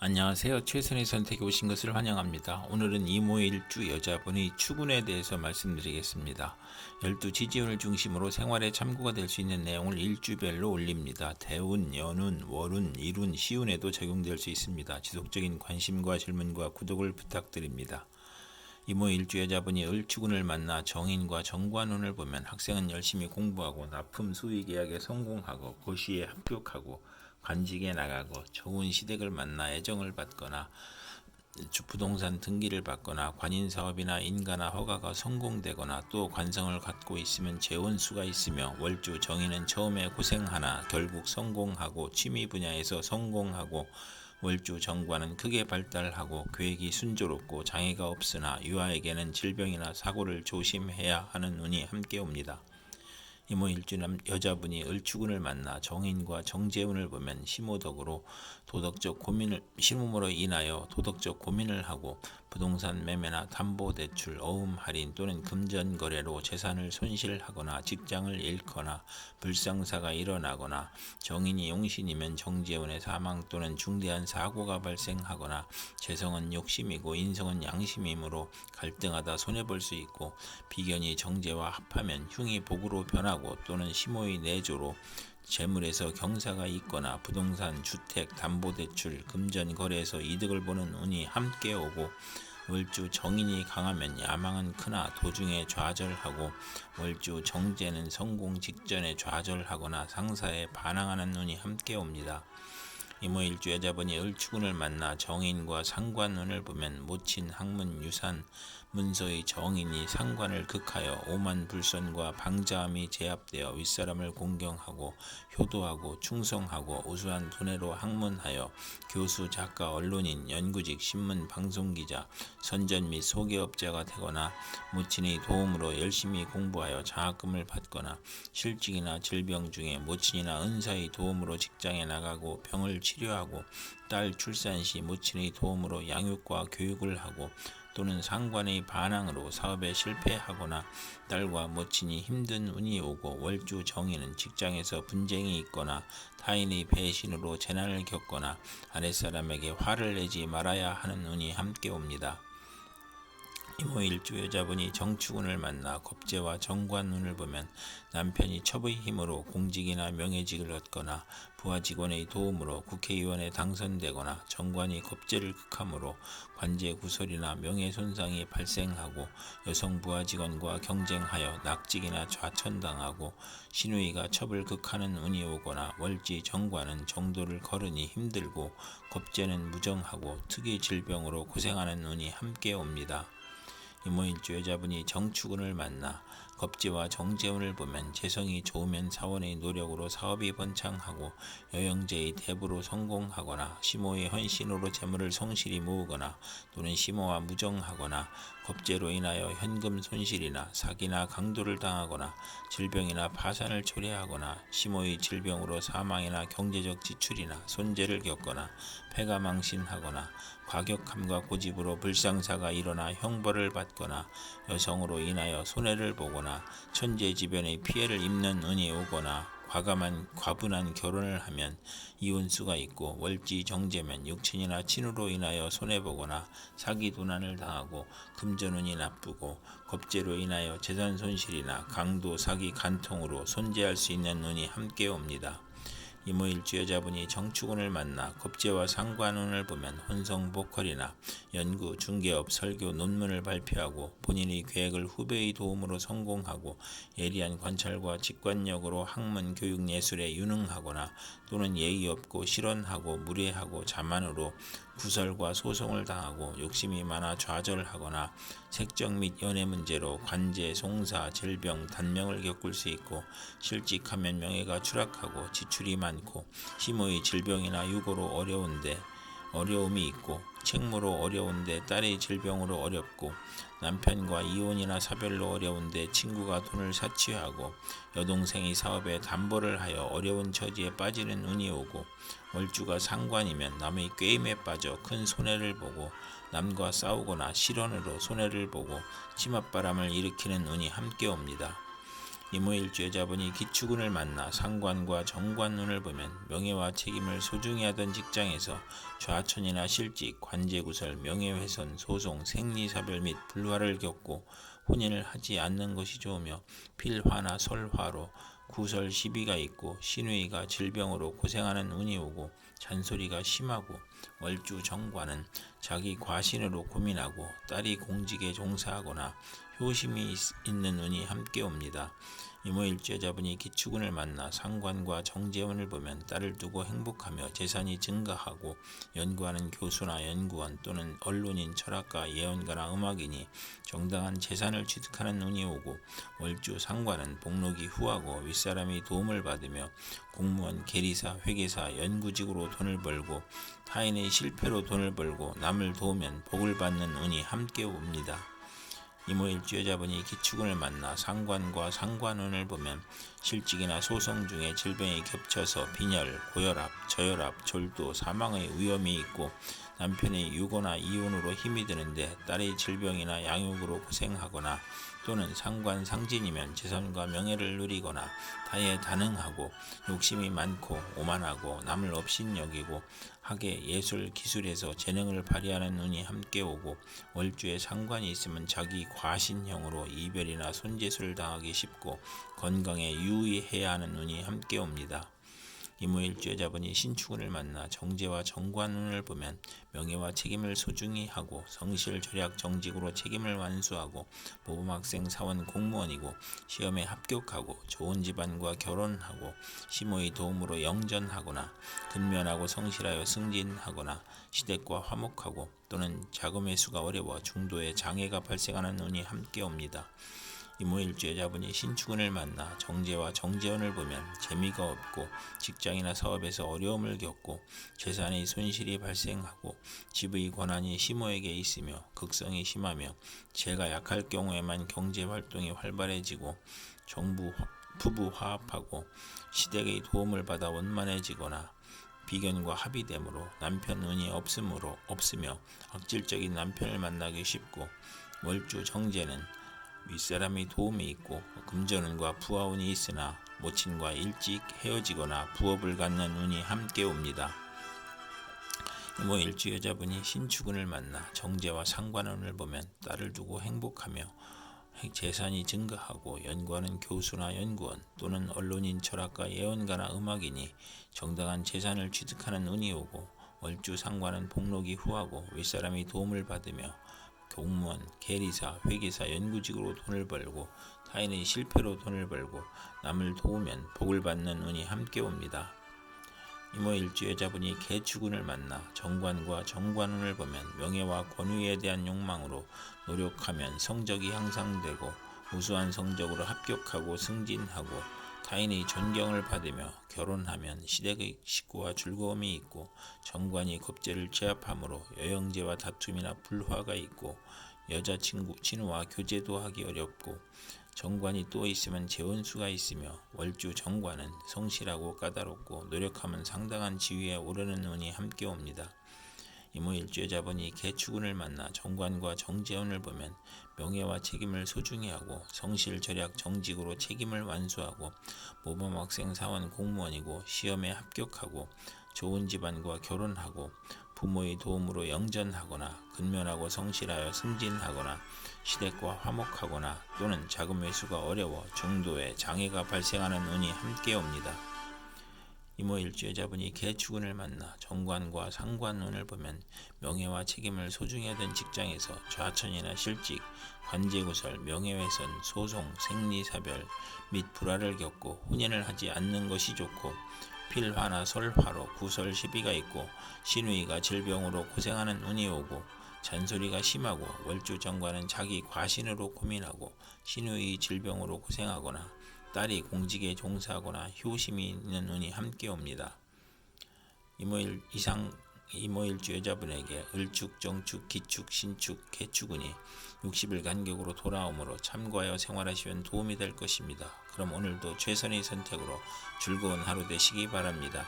안녕하세요. 최선의 선택에 오신 것을 환영합니다. 오늘은 이모일주 여자분의 추군에 대해서 말씀드리겠습니다. 12지지운을 중심으로 생활에 참고가 될 수 있는 내용을 일주별로 올립니다. 대운, 연운, 월운, 일운, 시운에도 적용될 수 있습니다. 지속적인 관심과 질문과 구독을 부탁드립니다. 이모일주 여자분이 을추군을 만나 정인과 정관운을 보면 학생은 열심히 공부하고 납품 수의 계약에 성공하고 고시에 합격하고 관직에 나가고 좋은 시댁을 만나 애정을 받거나 부동산 등기를 받거나 관인사업이나 인가나 허가가 성공되거나 또 관성을 갖고 있으면 재혼수가 있으며 월주 정인은 처음에 고생하나 결국 성공하고 취미 분야에서 성공하고 월주 정관은 크게 발달하고 계획이 순조롭고 장애가 없으나 유아에게는 질병이나 사고를 조심해야 하는 운이 함께 옵니다. 이모일주남 여자분이 을추군을 만나 정인과 정재운을 보면 심호덕으로 심음으로 인하여 도덕적 고민을 하고 부동산 매매나 담보대출, 어음 할인 또는 금전 거래로 재산을 손실하거나 직장을 잃거나 불상사가 일어나거나 정인이 용신이면 정재운의 사망 또는 중대한 사고가 발생하거나 재성은 욕심이고 인성은 양심이므로 갈등하다 손해볼 수 있고 비견이 정제와 합하면 흉이 복으로 변하고 또는 심호의 내조로 재물에서 경사가 있거나 부동산, 주택, 담보대출, 금전 거래에서 이득을 보는 운이 함께 오고 월주 정인이 강하면 야망은 크나 도중에 좌절하고 월주 정제는 성공 직전에 좌절하거나 상사에 반항하는 운이 함께 옵니다. 이모일주 여자분이 을추군을 만나 정인과 상관운을 보면 모친, 학문, 유산, 문서의 정인이 상관을 극하여 오만불선과 방자함이 제압되어 윗사람을 공경하고 효도하고 충성하고 우수한 두뇌로 학문하여 교수, 작가, 언론인, 연구직, 신문, 방송기자, 선전 및 소개업자가 되거나 모친의 도움으로 열심히 공부하여 장학금을 받거나 실직이나 질병 중에 모친이나 은사의 도움으로 직장에 나가고 병을 치료하고 딸 출산 시 모친의 도움으로 양육과 교육을 하고 또는 상관의 반항으로 사업에 실패하거나 딸과 모친이 힘든 운이 오고 월주 정인은 직장에서 분쟁이 있거나 타인의 배신으로 재난을 겪거나 아랫사람에게 화를 내지 말아야 하는 운이 함께 옵니다. 이모일주 여자분이 정축운을 만나 겁재와 정관운을 보면 남편이 첩의 힘으로 공직이나 명예직을 얻거나 부하 직원의 도움으로 국회의원에 당선되거나 정관이 겁재를 극함으로 관제 구설이나 명예손상이 발생하고 여성 부하 직원과 경쟁하여 낙직이나 좌천당하고 신우이가 첩을 극하는 운이 오거나 월지 정관은 정도를 거르니 힘들고 겁재는 무정하고 특이 질병으로 고생하는 운이 함께 옵니다. 이모일주 여자분이 정축운을 만나 겁재와 정재운을 보면 재성이 좋으면 사원의 노력으로 사업이 번창하고 여영제의 대부로 성공하거나 시모의 헌신으로 재물을 성실히 모으거나 또는 시모와 무정하거나 겁재로 인하여 현금 손실이나 사기나 강도를 당하거나 질병이나 파산을 초래하거나 시모의 질병으로 사망이나 경제적 지출이나 손재를 겪거나 폐가 망신하거나 과격함과 고집으로 불상사가 일어나 형벌을 받거나 여성으로 인하여 손해를 보거나 천재지변의 피해를 입는 운이 오거나 과분한 결혼을 하면 이혼수가 있고 월지 정제면 육친이나 친으로 인하여 손해보거나 사기 도난을 당하고 금전운이 나쁘고 겁재로 인하여 재산 손실이나 강도, 사기, 간통으로 손재할 수 있는 운이 함께 옵니다. 이모일주 여자분이 정축운을 만나 겁재와 상관운을 보면 혼성 보컬이나 연구, 중개업, 설교, 논문을 발표하고 본인의 계획을 후배의 도움으로 성공하고 예리한 관찰과 직관력으로 학문, 교육, 예술에 유능하거나 또는 예의 없고 실언하고 무례하고 자만으로 구설과 소송을 당하고 욕심이 많아 좌절하거나 색적 및 연애 문제로 관제, 송사, 질병, 단명을 겪을 수 있고 실직하면 명예가 추락하고 지출이 많고 시모의 질병이나 유고로 어려움이 있고 책무로 어려운데 딸의 질병으로 어렵고 남편과 이혼이나 사별로 어려운데 친구가 돈을 사치하고 여동생이 사업에 담보를 하여 어려운 처지에 빠지는 운이 오고 월주가 상관이면 남의 꾀임에 빠져 큰 손해를 보고 남과 싸우거나 실언으로 손해를 보고 치맛바람을 일으키는 운이 함께 옵니다. 이모일주 여자분이 기축운을 만나 상관과 정관운을 보면 명예와 책임을 소중히 하던 직장에서 좌천이나 실직, 관제구설, 명예훼손, 소송, 생리사별 및 불화를 겪고 혼인을 하지 않는 것이 좋으며 필화나 설화로 구설 시비가 있고 신우이가 질병으로 고생하는 운이 오고 잔소리가 심하고 월주 정관은 자기 과신으로 고민하고 딸이 공직에 종사하거나 효심이 있는 운이 함께 옵니다. 이모일주 여자분이 기축운을 만나 상관과 정재운을 보면 딸을 두고 행복하며 재산이 증가하고 연구하는 교수나 연구원 또는 언론인, 철학가, 예언가나 음악인이 정당한 재산을 취득하는 운이 오고 월주 상관은 복록이 후하고 윗사람이 도움을 받으며 공무원, 계리사, 회계사, 연구직으로 돈을 벌고 타인의 실패로 돈을 벌고 남을 도우면 복을 받는 운이 함께 옵니다. 이모일주 여자분이 기축운을 만나 상관과 상관운을 보면 실직이나 소송 중에 질병이 겹쳐서 빈혈, 고혈압, 저혈압, 졸도, 사망의 위험이 있고 남편이 유고나 이혼으로 힘이 드는데 딸이 질병이나 양육으로 고생하거나 또는 상관 상진이면 재산과 명예를 누리거나 타에 단응하고 욕심이 많고 오만하고 남을 업신여기고 학예, 예술, 기술에서 재능을 발휘하는 운이 함께 오고 월주에 상관이 있으면 자기 과신형으로 이별이나 손재수를 당하기 쉽고 건강에 유의해야 하는 운이 함께 옵니다. 이모일주 여자분이 신축운을 만나 정제와 정관운을 보면 명예와 책임을 소중히 하고 성실, 절약, 정직으로 책임을 완수하고 모범학생, 사원, 공무원이고 시험에 합격하고 좋은 집안과 결혼하고 시모의 도움으로 영전하거나 근면하고 성실하여 승진하거나 시댁과 화목하고 또는 자금의 수가 어려워 중도에 장애가 발생하는 운이 함께 옵니다. 이모일주 여자분이 신축운을 만나 정제와 정재운을 보면 재미가 없고 직장이나 사업에서 어려움을 겪고 재산의 손실이 발생하고 집의 권한이 시모에게 있으며 극성이 심하며 재가 약할 경우에만 경제활동이 활발해지고 부부 화합하고 시댁의 도움을 받아 원만해지거나 비견과 합의됨으로 남편 운이 없으며 악질적인 남편을 만나기 쉽고 월주 정제는 윗사람의 도움이 있고 금전운과 부하운이 있으나 모친과 일찍 헤어지거나 부업을 갖는 운이 함께 옵니다. 이모일주 여자분이 신축운을 만나 정제와 상관운을 보면 딸을 두고 행복하며 재산이 증가하고 연구하는 교수나 연구원 또는 언론인, 철학가, 예언가나 음악인이 정당한 재산을 취득하는 운이 오고 월주 상관은 복록이 후하고 윗사람이 도움을 받으며 공무원, 계리사, 회계사, 연구직으로 돈을 벌고 타인의 실패로 돈을 벌고 남을 도우면 복을 받는 운이 함께 옵니다. 이모일주 여자분이 개축운을 만나 정관과 정관운을 보면 명예와 권위에 대한 욕망으로 노력하면 성적이 향상되고 우수한 성적으로 합격하고 승진하고 타인의 존경을 받으며 결혼하면 시댁의 식구와 즐거움이 있고 정관이 겁재를 제압하므로 여형제와 다툼이나 불화가 있고 여자친구, 친구와 교제도 하기 어렵고 정관이 또 있으면 재원수가 있으며 월주 정관은 성실하고 까다롭고 노력하면 상당한 지위에 오르는 운이 함께 옵니다. 이모일주 여자분이 개축운을 만나 정관과 정재운을 보면 명예와 책임을 소중히 하고 성실, 절약, 정직으로 책임을 완수하고 모범학생, 사원, 공무원이고 시험에 합격하고 좋은 집안과 결혼하고 부모의 도움으로 영전하거나 근면하고 성실하여 승진하거나 시댁과 화목하거나 또는 자금 회수가 어려워 중도에 장애가 발생하는 운이 함께 옵니다. 이모일주 여자분이 개축운을 만나 정관과 상관운을 보면 명예와 책임을 소중히 하던 직장에서 좌천이나 실직, 관제구설, 명예훼손, 소송, 생리사별 및 불화를 겪고 혼인을 하지 않는 것이 좋고 필화나 설화로 구설 시비가 있고 신우이가 질병으로 고생하는 운이 오고 잔소리가 심하고 월주 정관은 자기 과신으로 고민하고 신우이 질병으로 고생하거나 딸이 공직에 종사하거나 효심이 있는 운이 함께 옵니다. 이모일주 여자분에게 을축, 정축, 기축, 신축, 개축운이 60일 간격으로 돌아오므로 참고하여 생활하시면 도움이 될 것입니다. 그럼 오늘도 최선의 선택으로 즐거운 하루 되시기 바랍니다.